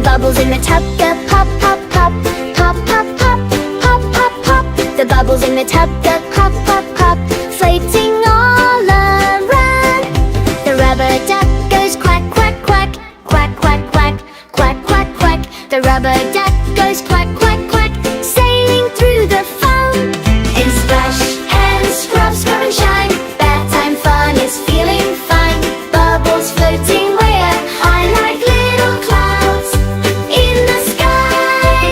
bubbles in the tub go pop, pop, pop, pop, pop, pop, pop, pop, pop. The bubbles in the tub go pop, pop, pop, floating all around. The rubber duck goes quack, quack, quack, quack, quack, quack, quack, quack, quack. The rubber duck goes quack, quack, quack, sailing through the foam. In splash and scrub, scrub and shine, bedtime fun is feeling fine. Bubbles floating way up high like little clouds in the sky.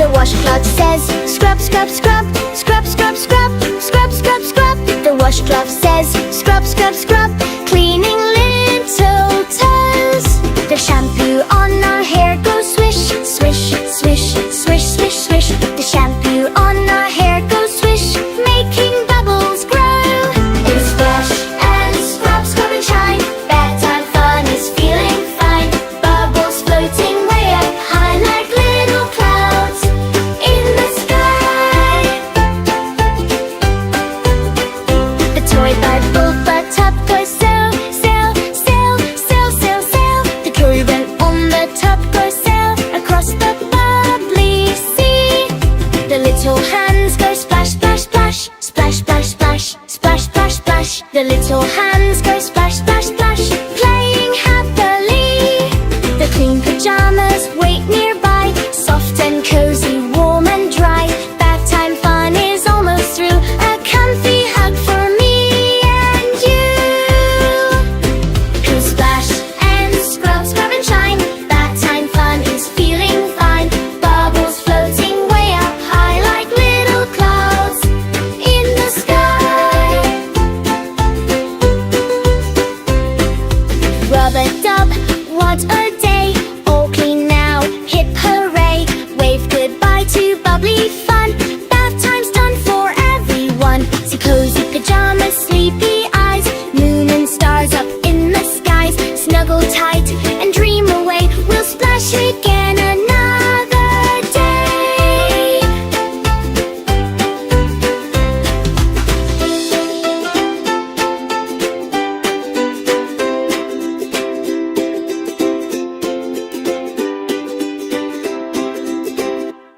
The washcloth says scrub, scrub, scrub, scrub, scrub, scrub, scrub, scrub, scrub. The washcloth says scrub, scrub, scrub, cleaning little toes. The shampoo on our hair goes swish, swish, swish, swish, swish, swish. The shampoo on our hair goes swish, making bubbles grow. In splash and scrub, scrub and shine, bedtime fun is feeling fine. Bubbles floating way up high like little clouds in the sky. The toy bubble butt tub goes sail, sail, sail, sail, sail, sail. The toy went on the tub goes sail across the bubbly sea. The little hands go splash, splash, splash, splash, splash, splash, splash, splash, splash. The little hands go splash, splash, splash, playing happily. The clean pajamas wait nearby, soft and cozy, warm and dry. Bedtime fun is almost through, a comfy hug for me and you. Who splash and scrub, scrub and shine, bedtime fun is feeling fine. Bubbles floating way up high like little clouds in the sky. Rubber dub, what a day, all clean now, hip hooray. Wave goodbye to bubbly fun, bath time's done for everyone. See cozy pajamas, sleepy eyes, moon and stars up in the skies. Snuggle tight and dream away, we'll splash again.